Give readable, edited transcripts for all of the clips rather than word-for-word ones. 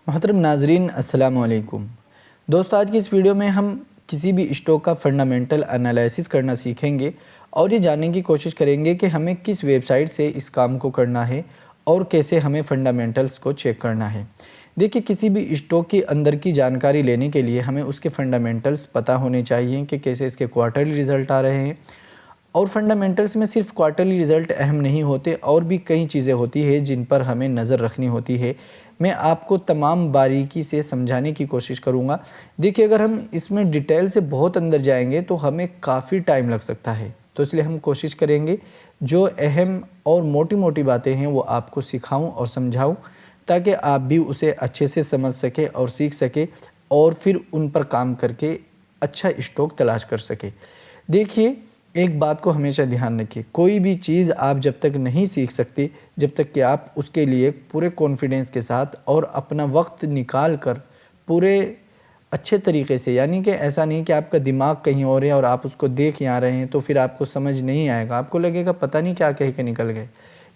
मोहतरम नाजरीन अस्सलाम वालेकुम। दोस्तों, आज की इस वीडियो में हम किसी भी स्टॉक का फंडामेंटल एनालिसिस करना सीखेंगे और ये जानने की कोशिश करेंगे कि हमें किस वेबसाइट से इस काम को करना है और कैसे हमें फंडामेंटल्स को चेक करना है। देखिए, किसी भी स्टॉक की अंदर की जानकारी लेने के लिए हमें उसके फंडामेंटल्स पता होने चाहिए कि कैसे इसके क्वार्टरली रिज़ल्ट आ रहे हैं। और फंडामेंटल्स में सिर्फ क्वार्टरली रिज़ल्ट अहम नहीं होते, और भी कई चीज़ें होती है जिन पर हमें नज़र रखनी होती है। मैं आपको तमाम बारीकी से समझाने की कोशिश करूँगा। देखिए, अगर हम इसमें डिटेल से बहुत अंदर जाएंगे तो हमें काफ़ी टाइम लग सकता है, तो इसलिए हम कोशिश करेंगे जो अहम और मोटी मोटी बातें हैं वो आपको सिखाऊं और समझाऊं, ताकि आप भी उसे अच्छे से समझ सके और सीख सके और फिर उन पर काम करके अच्छा स्टॉक तलाश कर सके। देखिए, एक बात को हमेशा ध्यान रखिए, कोई भी चीज़ आप जब तक नहीं सीख सकते, जब तक कि आप उसके लिए पूरे कॉन्फिडेंस के साथ और अपना वक्त निकाल कर पूरे अच्छे तरीके से, यानी कि ऐसा नहीं कि आपका दिमाग कहीं और है और आप उसको देख यहाँ रहे हैं तो फिर आपको समझ नहीं आएगा, आपको लगेगा पता नहीं क्या कह के निकल गए।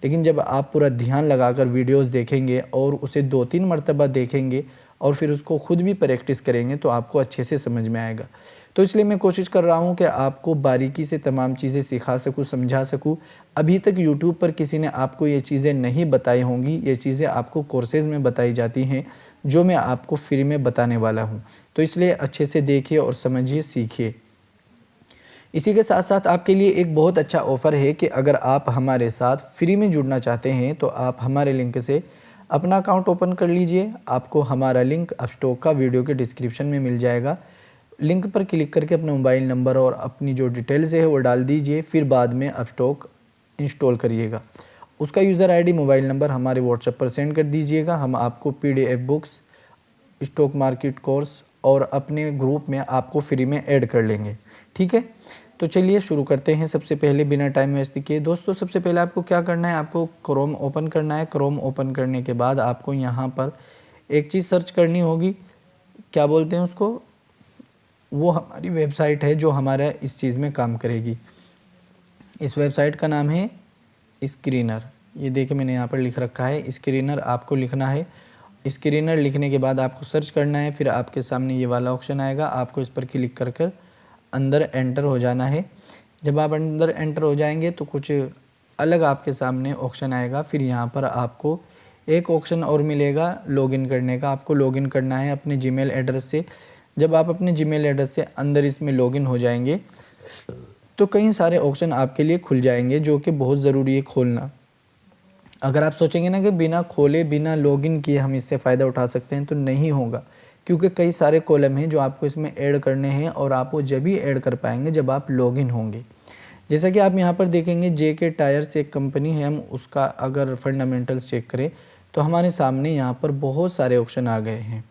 लेकिन जब आप पूरा ध्यान लगाकर वीडियोस देखेंगे और उसे 2-3 मरतबा देखेंगे और फिर उसको ख़ुद भी प्रैक्टिस करेंगे तो आपको अच्छे से समझ में आएगा। तो इसलिए मैं कोशिश कर रहा हूँ कि आपको बारीकी से तमाम चीज़ें सिखा सकूँ, समझा सकूँ। अभी तक यूट्यूब पर किसी ने आपको ये चीज़ें नहीं बताई होंगी, ये चीज़ें आपको कोर्सेज़ में बताई जाती हैं, जो मैं आपको फ्री में बताने वाला हूँ। तो इसलिए अच्छे से देखिए और समझिए, सीखिए। इसी के साथ साथ आपके लिए एक बहुत अच्छा ऑफ़र है कि अगर आप हमारे साथ फ्री में जुड़ना चाहते हैं तो आप हमारे लिंक से अपना अकाउंट ओपन कर लीजिए। आपको हमारा लिंक अपस्टॉक का वीडियो के डिस्क्रिप्शन में मिल जाएगा। लिंक पर क्लिक करके अपना मोबाइल नंबर और अपनी जो डिटेल्स है वो डाल दीजिए, फिर बाद में अपस्टॉक इंस्टॉल करिएगा। उसका यूज़र आईडी, मोबाइल नंबर हमारे व्हाट्सएप पर सेंड कर दीजिएगा। हम आपको PDF books, stock market course और अपने ग्रुप में आपको फ्री में ऐड कर लेंगे। ठीक है, तो चलिए शुरू करते हैं। सबसे पहले बिना टाइम वेस्ट किए दोस्तों, सबसे पहले आपको क्या करना है, आपको क्रोम ओपन करना है। क्रोम ओपन करने के बाद आपको यहाँ पर एक चीज़ सर्च करनी होगी, क्या बोलते हैं उसको, वो हमारी वेबसाइट है जो हमारा इस चीज़ में काम करेगी। इस वेबसाइट का नाम है स्क्रीनर। ये देखिए मैंने यहाँ पर लिख रखा है स्क्रीनर, आपको लिखना है। स्क्रीनर लिखने के बाद आपको सर्च करना है, फिर आपके सामने ये वाला ऑप्शन आएगा, आपको इस पर क्लिक कर कर अंदर एंटर हो जाना है। जब आप अंदर एंटर हो जाएंगे तो कुछ अलग आपके सामने ऑप्शन आएगा। फिर यहाँ पर आपको एक ऑप्शन और मिलेगा लॉगिन करने का। आपको लॉगिन करना है अपने जीमेल एड्रेस से। जब आप अपने जीमेल एड्रेस से अंदर इसमें लॉगिन हो जाएंगे तो कई सारे ऑप्शन आपके लिए खुल जाएंगे, जो कि बहुत ज़रूरी है खोलना। अगर आप सोचेंगे ना कि बिना खोले, बिना लॉगिन किए हम इससे फ़ायदा उठा सकते हैं, तो नहीं होगा, क्योंकि कई सारे कॉलम हैं जो आपको इसमें ऐड करने हैं और आप वो जब ही ऐड कर पाएंगे जब आप लॉगिन होंगे। जैसा कि आप यहाँ पर देखेंगे, जेके टायर्स एक कंपनी है, हम उसका अगर फंडामेंटल्स चेक करें तो हमारे सामने यहाँ पर बहुत सारे ऑप्शन आ गए हैं।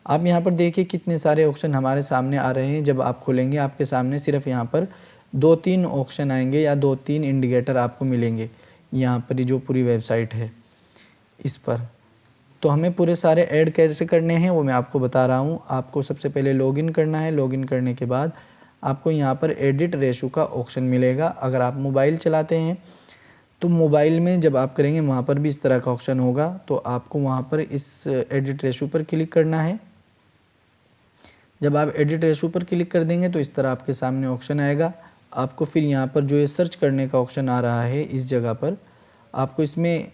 आप यहाँ पर देखिए कितने सारे ऑप्शन हमारे सामने आ रहे हैं। जब आप खोलेंगे आपके सामने सिर्फ यहाँ पर 2-3 ऑप्शन आएंगे या 2-3 इंडिकेटर आपको मिलेंगे। यहाँ पर जो पूरी वेबसाइट है इस पर, तो हमें पूरे सारे ऐड कैसे करने हैं वो मैं आपको बता रहा हूँ। आपको सबसे पहले लॉगिन करना है। लॉगिन करने के बाद आपको यहाँ पर एडिट रेशो का ऑप्शन मिलेगा। अगर आप मोबाइल चलाते हैं तो मोबाइल में जब आप करेंगे वहाँ पर भी इस तरह का ऑप्शन होगा, तो आपको वहाँ पर इस एडिट रेशो पर क्लिक करना है। जब आप एडिट रेशो पर क्लिक कर देंगे तो इस तरह आपके सामने ऑप्शन आएगा। आपको फिर यहाँ पर जो ये सर्च करने का ऑप्शन आ रहा है, इस जगह पर आपको इसमें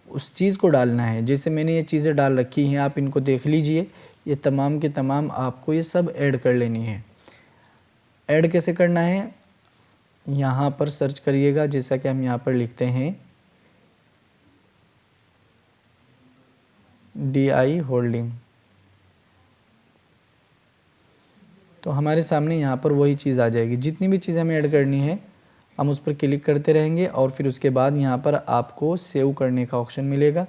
उस चीज़ को डालना है। जैसे मैंने ये चीज़ें डाल रखी हैं, आप इनको देख लीजिए। ये तमाम के तमाम आपको ये सब ऐड कर लेनी है। ऐड कैसे करना है, यहाँ पर सर्च करिएगा, जैसा कि हम यहाँ पर लिखते हैं DI होल्डिंग, तो हमारे सामने यहाँ पर वही चीज़ आ जाएगी। जितनी भी चीज़ें हमें ऐड करनी है हम उस पर क्लिक करते रहेंगे और फिर उसके बाद यहाँ पर आपको सेव करने का ऑप्शन मिलेगा।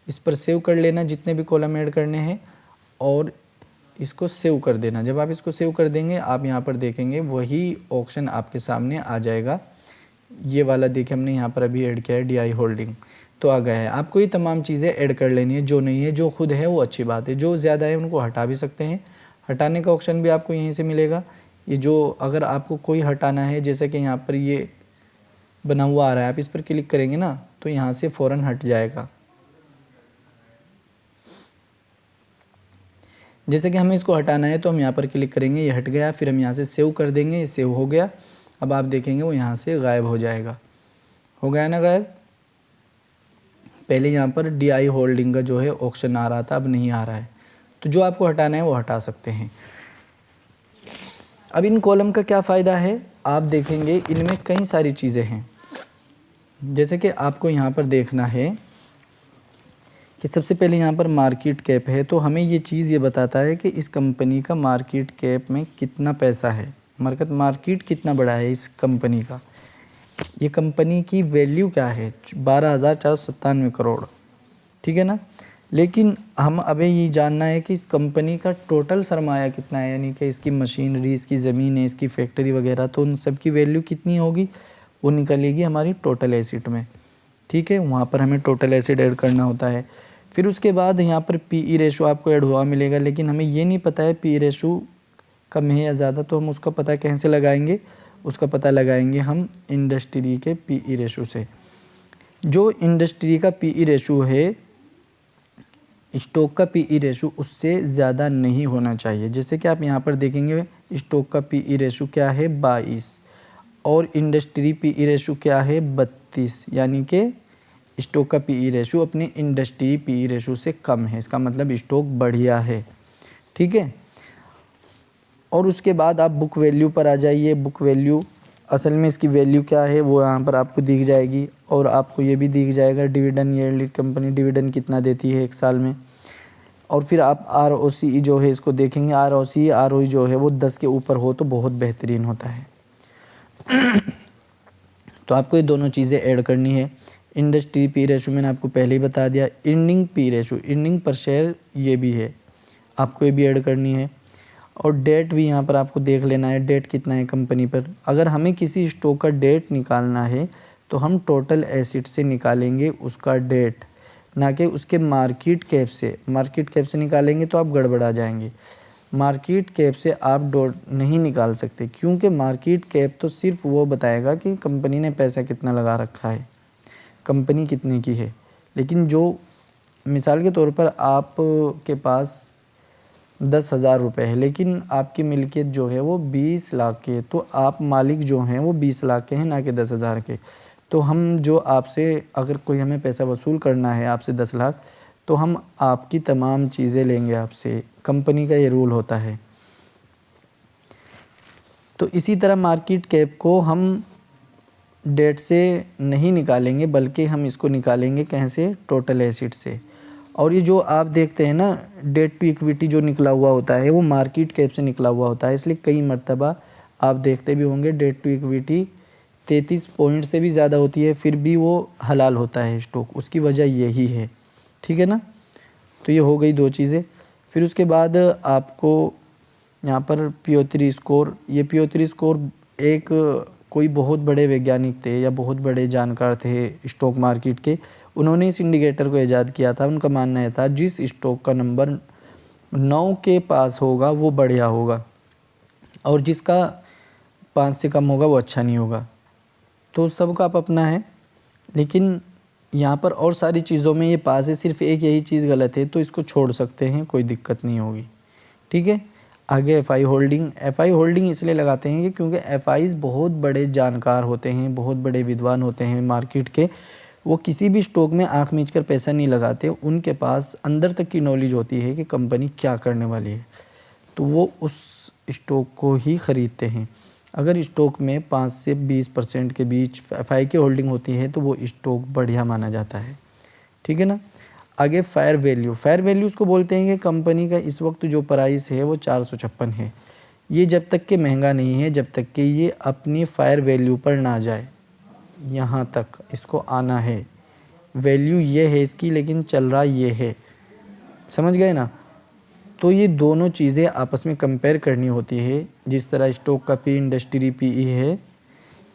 इस पर सेव कर लेना जितने भी कॉलम ऐड करने हैं और इसको सेव कर देना। जब आप इसको सेव कर देंगे आप यहाँ पर देखेंगे वही ऑप्शन आपके सामने आ जाएगा। ये वाला देखिए हमने यहाँ पर अभी ऐड किया है DI होल्डिंग, तो आ गया है। आपको ये तमाम चीज़ें ऐड कर लेनी है। जो नहीं है, जो खुद है वो अच्छी बात है, जो ज़्यादा है उनको हटा भी सकते हैं। हटाने का ऑप्शन भी आपको यहीं से मिलेगा। ये जो अगर आपको कोई हटाना है, जैसे कि यहाँ पर ये बना हुआ आ रहा है, आप इस पर क्लिक करेंगे ना तो यहाँ से फ़ौरन हट जाएगा। जैसे कि हमें इसको हटाना है तो हम यहाँ पर क्लिक करेंगे, ये हट गया। फिर हम यहाँ से सेव कर देंगे, ये सेव हो गया। अब आप देखेंगे वो यहाँ से गायब हो जाएगा। हो गया ना गायब। पहले यहाँ पर DI होल्डिंग का जो है ऑप्शन आ रहा था, अब नहीं आ रहा है। तो जो आपको हटाना है वो हटा सकते हैं। अब इन कॉलम का क्या फ़ायदा है, आप देखेंगे इनमें कई सारी चीज़ें हैं। जैसे कि आपको यहाँ पर देखना है कि सबसे पहले यहाँ पर मार्केट कैप है, तो हमें ये चीज़ ये बताता है कि इस कंपनी का मार्केट कैप में कितना पैसा है, मार्केट कितना बड़ा है इस कंपनी का। ये कंपनी की वैल्यू क्या है, 12,497 करोड़, ठीक है ना। लेकिन हम अभी ये जानना है कि इस कंपनी का टोटल सरमाया कितना है, यानी कि इसकी मशीनरी, इसकी ज़मीनें, इसकी फैक्ट्री वगैरह, तो उन सब की वैल्यू कितनी होगी, वो निकलेगी हमारी टोटल एसेट में, ठीक है। वहाँ पर हमें टोटल एसेट ऐड करना होता है। फिर उसके बाद यहाँ पर PE रेशो आपको ऐड हुआ मिलेगा, लेकिन हमें ये नहीं पता है PE रेशो कम है या ज़्यादा, तो हम उसका पता कैसे लगाएंगे, उसका पता लगाएंगे हम इंडस्ट्री के PE रेशो से। जो इंडस्ट्री का PE रेशो है, स्टॉक का PE रेशो उससे ज़्यादा नहीं होना चाहिए। जैसे कि आप यहाँ पर देखेंगे स्टॉक का PE रेशो क्या है 22 और इंडस्ट्री PE रेशो क्या है 32, यानी कि स्टॉक का PE रेशो अपने इंडस्ट्री PE रेशो से कम है। इसका मतलब स्टॉक बढ़िया है, ठीक है। और उसके बाद आप बुक वैल्यू पर आ जाइए। बुक वैल्यू असल में इसकी वैल्यू क्या है वो यहाँ पर आपको दिख जाएगी, और आपको ये भी दिख जाएगा डिविडेंड यील्ड, कंपनी डिविडेंड कितना देती है एक साल में। और फिर आप ROCE जो है इसको देखेंगे, ROCE ROE जो है वो 10 के ऊपर हो तो बहुत बेहतरीन होता है। तो आपको ये दोनों चीज़ें ऐड करनी है। इंडस्ट्री PE रेशो मैंने आपको पहले ही बता दिया। Earning PE ratio, earning per share ये भी है, आपको ये भी ऐड करनी है। और डेट भी यहाँ पर आपको देख लेना है, डेट कितना है कंपनी पर। अगर हमें किसी स्टॉक का डेट निकालना है तो हम टोटल एसेट से निकालेंगे उसका डेट, ना कि उसके मार्केट कैप से। मार्केट कैप से निकालेंगे तो आप गड़बड़ा जाएंगे। मार्केट कैप से आप नहीं निकाल सकते, क्योंकि मार्केट कैप तो सिर्फ वो बताएगा कि कंपनी ने पैसा कितना लगा रखा है, कंपनी कितने की है। लेकिन जो मिसाल के तौर पर आप के पास 10,000 रुपये है, लेकिन आपकी मिल्कियत जो है वो 20 लाख के, तो आप मालिक जो हैं वो 20 लाख के हैं, ना कि 10,000 के। तो हम जो आपसे, अगर कोई हमें पैसा वसूल करना है आपसे 10 लाख, तो हम आपकी तमाम चीज़ें लेंगे आपसे। कंपनी का ये रूल होता है। तो इसी तरह मार्केट कैप को हम डेट से नहीं निकालेंगे, बल्कि हम इसको निकालेंगे कैसे, टोटल एसेट से। और ये जो आप देखते हैं ना डेट टू इक्विटी जो निकला हुआ होता है वो मार्केट कैप से निकला हुआ होता है, इसलिए कई मर्तबा आप देखते भी होंगे डेट टू इक्विटी 33 पॉइंट से भी ज़्यादा होती है, फिर भी वो हलाल होता है स्टॉक। उसकी वजह यही है, ठीक है ना। तो ये हो गई दो चीज़ें। फिर उसके बाद आपको यहाँ पर PO3 स्कोर, ये PO3 स्कोर एक कोई बहुत बड़े वैज्ञानिक थे या बहुत बड़े जानकार थे स्टॉक मार्केट के, उन्होंने इस इंडिकेटर को ईजाद किया था। उनका मानना यह था जिस स्टॉक का नंबर 9 के पास होगा वो बढ़िया होगा, और जिसका 5 से कम होगा वो अच्छा नहीं होगा। तो सबका आप अपना है, लेकिन यहाँ पर और सारी चीज़ों में ये पास है, सिर्फ एक यही चीज़ गलत है, तो इसको छोड़ सकते हैं, कोई दिक्कत नहीं होगी, ठीक है। आगे FI होल्डिंग। FI होल्डिंग इसलिए लगाते हैं कि क्योंकि FIs बहुत बड़े जानकार होते हैं, बहुत बड़े विद्वान होते हैं मार्केट के। वो किसी भी स्टॉक में आँख मीच कर पैसा नहीं लगाते, उनके पास अंदर तक की नॉलेज होती है कि कंपनी क्या करने वाली है, तो वो उस स्टॉक को ही ख़रीदते हैं। अगर स्टॉक में 5 से 20% के बीच FI की होल्डिंग होती है तो वो स्टॉक बढ़िया माना जाता है, ठीक है ना। आगे फेयर वैल्यू। फेयर वैल्यू उसको बोलते हैं कि कंपनी का इस वक्त जो प्राइस है वो 456 है। ये जब तक कि महंगा नहीं है, जब तक कि ये अपनी फेयर वैल्यू पर ना जाए, यहाँ तक इसको आना है। वैल्यू ये है इसकी, लेकिन चल रहा ये है, समझ गए ना। तो ये दोनों चीज़ें आपस में कंपेयर करनी होती है। जिस तरह स्टॉक का PE इंडस्ट्री PE है,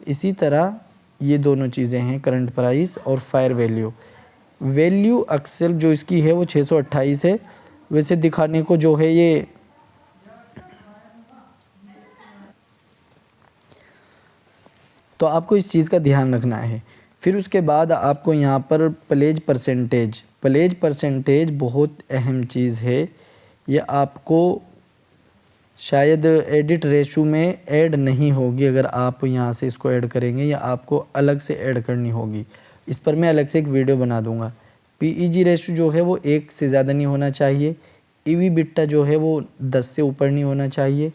इसी तरह ये दोनों चीज़ें हैं, करंट प्राइस और फेयर वैल्यू। वैल्यू अक्सर जो इसकी है वो 628 है, वैसे दिखाने को जो है ये तो आपको इस चीज़ का ध्यान रखना है। फिर उसके बाद आपको यहाँ पर प्लेज परसेंटेज बहुत अहम चीज़ है ये आपको शायद एडिट रेशो में ऐड नहीं होगी। अगर आप यहाँ से इसको ऐड करेंगे या आपको अलग से ऐड करनी होगी, इस पर मैं अलग से एक वीडियो बना दूंगा। PEG रेशो जो है वो 1 से ज़्यादा नहीं होना चाहिए। EV बिट्टा जो है वो 10 से ऊपर नहीं होना चाहिए।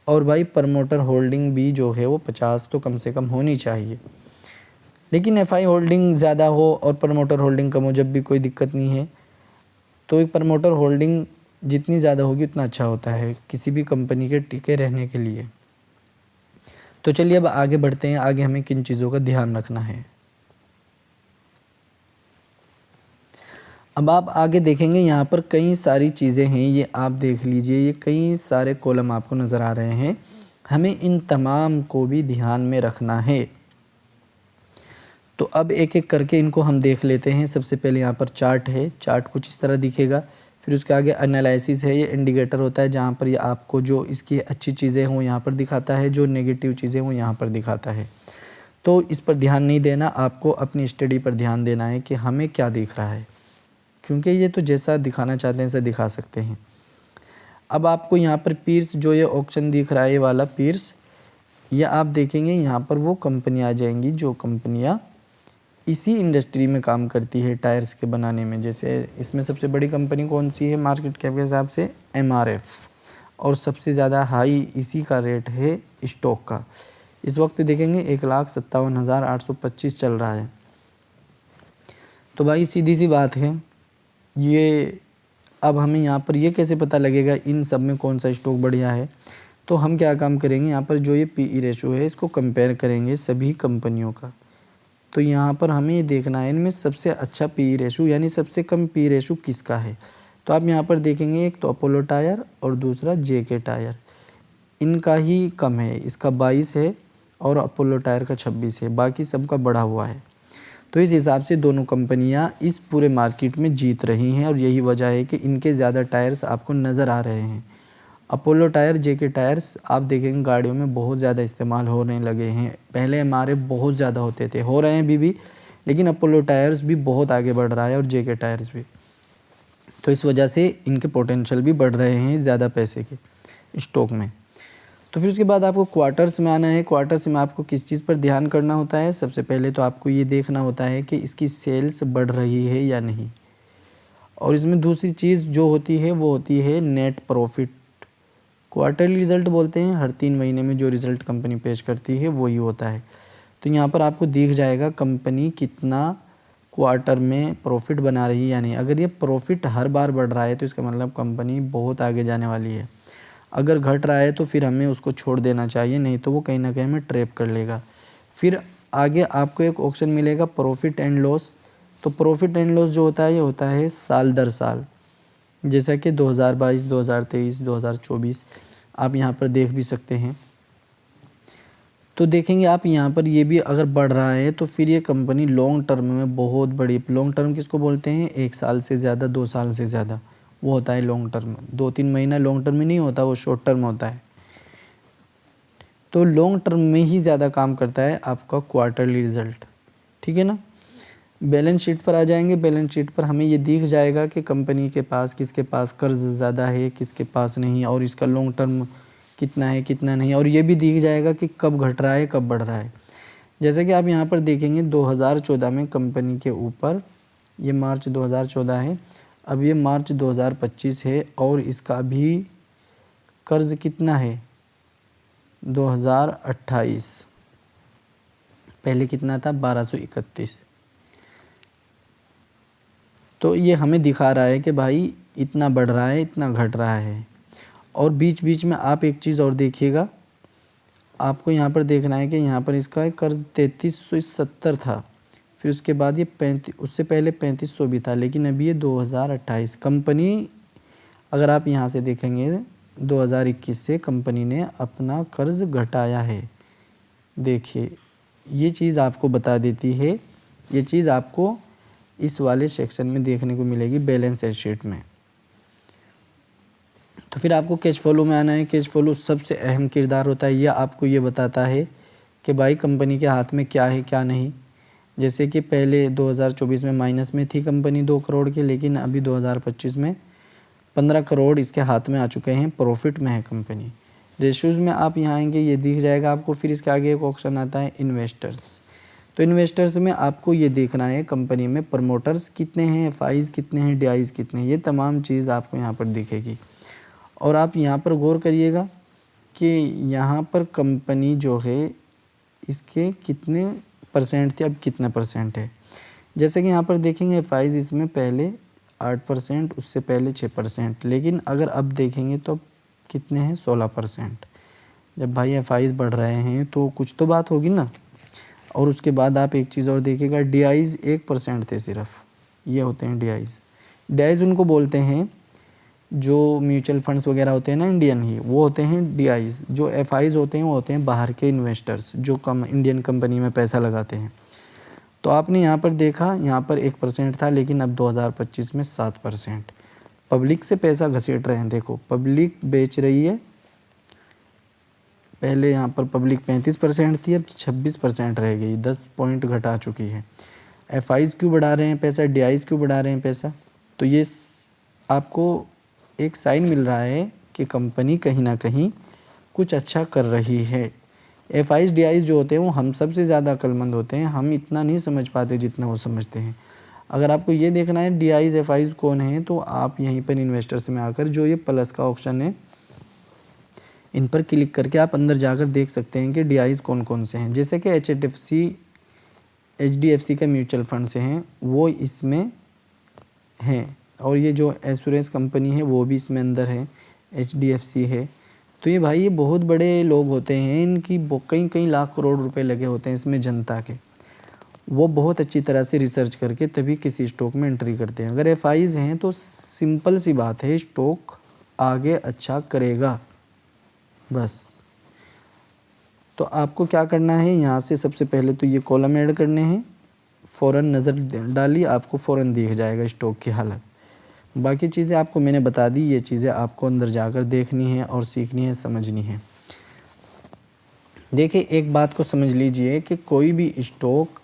और भाई प्रमोटर होल्डिंग भी जो है वो 50 तो कम से कम होनी चाहिए। लेकिन FI होल्डिंग ज़्यादा हो और प्रमोटर होल्डिंग कम हो, जब भी कोई दिक्कत नहीं है। तो एक प्रमोटर होल्डिंग जितनी ज़्यादा होगी उतना अच्छा होता है किसी भी कंपनी के टिके रहने के लिए। तो चलिए अब आगे बढ़ते हैं। आगे हमें किन चीज़ों का ध्यान रखना है, अब आप आगे देखेंगे। यहाँ पर कई सारी चीज़ें हैं, ये आप देख लीजिए, ये कई सारे कॉलम आपको नज़र आ रहे हैं। हमें इन तमाम को भी ध्यान में रखना है। तो अब एक एक करके इनको हम देख लेते हैं। सबसे पहले यहाँ पर चार्ट है, चार्ट कुछ इस तरह दिखेगा। फिर उसके आगे एनालिसिस है, ये इंडिकेटर होता है जहाँ पर ये आपको जो इसकी अच्छी चीज़ें हों यहाँ पर दिखाता है, जो नेगेटिव चीज़ें हों यहाँ पर दिखाता है। तो इस पर ध्यान नहीं देना, आपको अपनी स्टडी पर ध्यान देना है कि हमें क्या दिख रहा है, क्योंकि ये तो जैसा दिखाना चाहते हैं ऐसा दिखा सकते हैं। अब आपको यहाँ पर पीर्स जो ये ऑप्शन दिख रहा है, ये वाला पीर्स, ये आप देखेंगे यहाँ पर वो कंपनी आ जाएंगी जो कंपनियाँ इसी इंडस्ट्री में काम करती है टायर्स के बनाने में। जैसे इसमें सबसे बड़ी कंपनी कौन सी है मार्केट कैप के हिसाब से? MRF, और सबसे ज़्यादा हाई इसी का रेट है स्टॉक का। इस वक्त देखेंगे 1,57,825 चल रहा है। तो भाई सीधी सी बात है ये। अब हमें यहाँ पर ये कैसे पता लगेगा इन सब में कौन सा स्टॉक बढ़िया है? तो हम क्या काम करेंगे, यहाँ पर जो ये PE रेशो है इसको कंपेयर करेंगे सभी कंपनियों का। तो यहाँ पर हमें ये देखना है इनमें सबसे अच्छा PE रेशो यानी सबसे कम PE रेशो किसका है। तो आप यहाँ पर देखेंगे एक तो अपोलो टायर और दूसरा JK टायर, इनका ही कम है, इसका 22 है और अपोलो टायर का 26 है, बाकी सबका बढ़ा हुआ है। तो इस हिसाब से दोनों कंपनियां इस पूरे मार्केट में जीत रही हैं और यही वजह है कि इनके ज़्यादा टायर्स आपको नज़र आ रहे हैं। अपोलो टायर, JK टायर्स आप देखेंगे गाड़ियों में बहुत ज़्यादा इस्तेमाल होने लगे हैं। पहले हमारे बहुत ज़्यादा होते थे, हो रहे हैं अभी भी, लेकिन अपोलो टायर्स भी बहुत आगे बढ़ रहा है और JK टायर्स भी। तो इस वजह से इनके पोटेंशियल भी बढ़ रहे हैं ज़्यादा पैसे के स्टॉक में। तो फिर उसके बाद आपको क्वार्टर्स में आना है। क्वार्टर्स में आपको किस चीज़ पर ध्यान करना होता है? सबसे पहले तो आपको ये देखना होता है कि इसकी सेल्स बढ़ रही है या नहीं। और इसमें दूसरी चीज़ जो होती है वो होती है नेट प्रॉफिट। क्वार्टरली रिज़ल्ट बोलते हैं, हर 3 महीने में जो रिज़ल्ट कंपनी पेश करती है वही होता है। तो यहाँ पर आपको दिख जाएगा कंपनी कितना क्वार्टर में प्रॉफिट बना रही है या नहीं। अगर ये प्रॉफिट हर बार बढ़ रहा है तो इसका मतलब कंपनी बहुत आगे जाने वाली है। अगर घट रहा है तो फिर हमें उसको छोड़ देना चाहिए, नहीं तो वो कहीं ना कहीं हमें ट्रैप कर लेगा। फिर आगे आपको एक ऑप्शन मिलेगा प्रॉफिट एंड लॉस। तो प्रॉफिट एंड लॉस जो होता है ये होता है साल दर साल, जैसा कि 2022, 2023, 2024 आप यहाँ पर देख भी सकते हैं। तो देखेंगे आप यहाँ पर ये भी अगर बढ़ रहा है तो फिर ये कंपनी लॉन्ग टर्म में बहुत बड़ी, लॉन्ग टर्म किसको बोलते हैं? 1 साल से ज़्यादा, 2 साल से ज़्यादा, वो होता है लॉन्ग टर्म। 2-3 महीना लॉन्ग टर्म में नहीं होता, वो शॉर्ट टर्म होता है। तो लॉन्ग टर्म में ही ज़्यादा काम करता है आपका क्वार्टरली रिज़ल्ट, ठीक है ना। बैलेंस शीट पर आ जाएंगे। बैलेंस शीट पर हमें ये दिख जाएगा कि कंपनी के पास, किसके पास कर्ज ज़्यादा है, किसके पास नहीं, और इसका लॉन्ग टर्म कितना है कितना नहीं, और ये भी दिख जाएगा कि कब घट रहा है कब बढ़ रहा है। जैसे कि आप यहाँ पर देखेंगे 2014 में कंपनी के ऊपर, ये मार्च 2014 है, अब ये मार्च 2025 है, और इसका भी कर्ज कितना है? 2028, पहले कितना था? 1231। तो ये हमें दिखा रहा है कि भाई इतना बढ़ रहा है, इतना घट रहा है। और बीच बीच में आप एक चीज़ और देखिएगा, आपको यहाँ पर देखना है कि यहाँ पर इसका कर्ज 3370 था, फिर उसके बाद ये 35, उससे पहले 3500 भी था, लेकिन अभी ये 2028। कंपनी अगर आप यहाँ से देखेंगे 2021 से कंपनी ने अपना कर्ज घटाया है। देखिए ये चीज़ आपको बता देती है, ये चीज़ आपको इस वाले सेक्शन में देखने को मिलेगी बैलेंस शीट में। तो फिर आपको कैश फ्लो में आना है। कैश फ्लो सबसे अहम किरदार होता है, यह आपको ये बताता है कि भाई कंपनी के हाथ में क्या है क्या नहीं। जैसे कि पहले 2024 में माइनस में थी कंपनी 2 करोड़ की, लेकिन अभी 2025 में 15 करोड़ इसके हाथ में आ चुके हैं, प्रॉफिट में है कंपनी। रेशोज़ में आप यहाँ आएंगे, ये दिख जाएगा आपको। फिर इसके आगे एक ऑप्शन आता है इन्वेस्टर्स। तो इन्वेस्टर्स में आपको ये देखना है कंपनी में प्रमोटर्स कितने हैं, एफआईज़ कितने हैं, डीआईज़ कितने हैं, ये तमाम चीज़ आपको यहाँ पर दिखेगी। और आप यहाँ पर गौर करिएगा कि यहाँ पर कंपनी जो है इसके कितने परसेंट थे, अब कितना परसेंट है। जैसे कि यहाँ पर देखेंगे एफआईज़ इसमें पहले 8%, उससे पहले 6%, लेकिन अगर अब देखेंगे तो कितने हैं, 16%। जब भाई एफआईज़ बढ़ रहे हैं तो कुछ तो बात होगी ना। और उसके बाद आप एक चीज़ और देखिएगा, डीआईज़ 1% थे सिर्फ, ये होते हैं डीआईज़। डीआईज़ उनको बोलते हैं जो म्यूचुअल फंड्स वगैरह होते हैं ना इंडियन ही, वो होते हैं डीआईज़। जो एफआईज़ होते हैं वो होते हैं बाहर के इन्वेस्टर्स जो इंडियन कंपनी में पैसा लगाते हैं। तो आपने यहाँ पर देखा, यहाँ पर 1% था, लेकिन अब 2025 में 7%। पब्लिक से पैसा घसीट रहे हैं। देखो पब्लिक बेच रही है, पहले यहाँ पर पब्लिक 35% थी, अब 26% रह गई, 10 पॉइंट घटा चुकी है। एफआईज़ क्यों बढ़ा रहे हैं पैसा, डीआईज़ क्यों बढ़ा रहे हैं पैसा, तो ये आपको एक साइन मिल रहा है कि कंपनी कहीं ना कहीं कुछ अच्छा कर रही है। एफआईज़ डीआईज़ जो होते हैं वो हम सबसे ज़्यादा अक्लमंद होते हैं, हम इतना नहीं समझ पाते जितना वो समझते हैं। अगर आपको ये देखना है डीआईज़ एफआईज़ कौन है, तो आप यहीं पर इन्वेस्टर्स में आकर जो ये प्लस का ऑप्शन है इन पर क्लिक करके आप अंदर जाकर देख सकते हैं कि डीआईज़ कौन कौन से हैं। जैसे कि एचडीएफसी के म्यूचुअल फंड से हैं वो इसमें हैं, और ये जो एश्योरेंस कंपनी है वो भी इसमें अंदर है, एचडीएफसी है। तो ये भाई ये बहुत बड़े लोग होते हैं, इनकी कई कई लाख करोड़ रुपए लगे होते हैं इसमें जनता के। वो बहुत अच्छी तरह से रिसर्च करके तभी किसी स्टॉक में एंट्री करते हैं। अगर एफआईज़ हैं तो सिंपल सी बात है, स्टॉक आगे अच्छा करेगा बस। तो आपको क्या करना है, यहाँ से सबसे पहले तो ये कॉलम ऐड करने हैं, फ़ौरन नज़र डालिए, आपको फ़ौरन दिख जाएगा स्टॉक की हालत। बाकी चीज़ें आपको मैंने बता दी, ये चीज़ें आपको अंदर जाकर देखनी है और सीखनी है, समझनी है। देखिए एक बात को समझ लीजिए कि कोई भी स्टॉक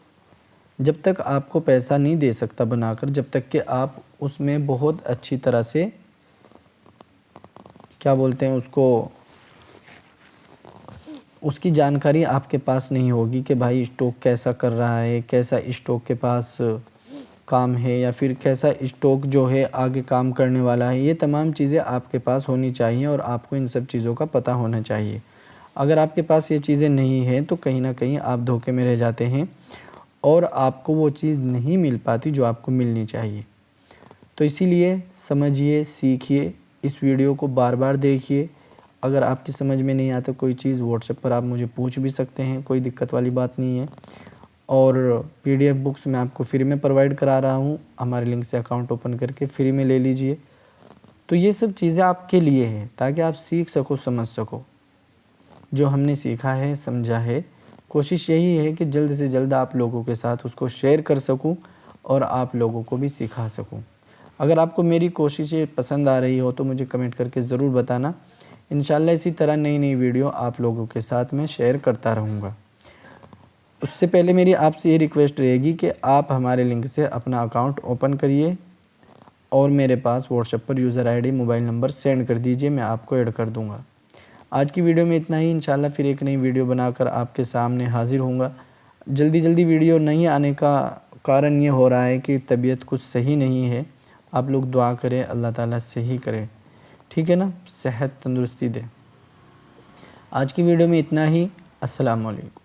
जब तक आपको पैसा नहीं दे सकता बनाकर, जब तक कि आप उसमें बहुत अच्छी तरह से क्या बोलते हैं उसको, उसकी जानकारी आपके पास नहीं होगी कि भाई स्टॉक कैसा कर रहा है, कैसा स्टॉक के पास काम है, या फिर कैसा स्टॉक जो है आगे काम करने वाला है। ये तमाम चीज़ें आपके पास होनी चाहिए और आपको इन सब चीज़ों का पता होना चाहिए। अगर आपके पास ये चीज़ें नहीं हैं तो कहीं ना कहीं आप धोखे में रह जाते हैं और आपको वो चीज़ नहीं मिल पाती जो आपको मिलनी चाहिए। तो इसीलिए समझिए, सीखिए, इस वीडियो को बार बार देखिए। अगर आपकी समझ में नहीं आता कोई चीज़, व्हाट्सएप पर आप मुझे पूछ भी सकते हैं, कोई दिक्कत वाली बात नहीं है। और पीडीएफ बुक्स मैं आपको फ्री में प्रोवाइड करा रहा हूँ, हमारे लिंक से अकाउंट ओपन करके फ्री में ले लीजिए। तो ये सब चीज़ें आपके लिए हैं ताकि आप सीख सको, समझ सको जो हमने सीखा है, समझा है। कोशिश यही है कि जल्द से जल्द आप लोगों के साथ उसको शेयर कर सकूं और आप लोगों को भी सिखा सकूं। अगर आपको मेरी कोशिशें पसंद आ रही हो तो मुझे कमेंट करके ज़रूर बताना। इंशाल्लाह इसी तरह नई नई वीडियो आप लोगों के साथ मैं शेयर करता रहूँगा। उससे पहले मेरी आपसे ये रिक्वेस्ट रहेगी कि आप हमारे लिंक से अपना अकाउंट ओपन करिए और मेरे पास व्हाट्सएप पर user ID, mobile number send कर दीजिए, मैं आपको ऐड कर दूँगा। आज की वीडियो में इतना ही। इंशाल्लाह फिर एक नई वीडियो बनाकर आपके सामने हाज़िर होऊंगा। जल्दी वीडियो नहीं आने का कारण ये हो रहा है कि तबीयत कुछ सही नहीं है। आप लोग दुआ करें, अल्लाह ताला सही करे, ठीक है ना, सेहत तंदुरुस्ती दे। आज की वीडियो में इतना ही। अस्सलाम वालेकुम।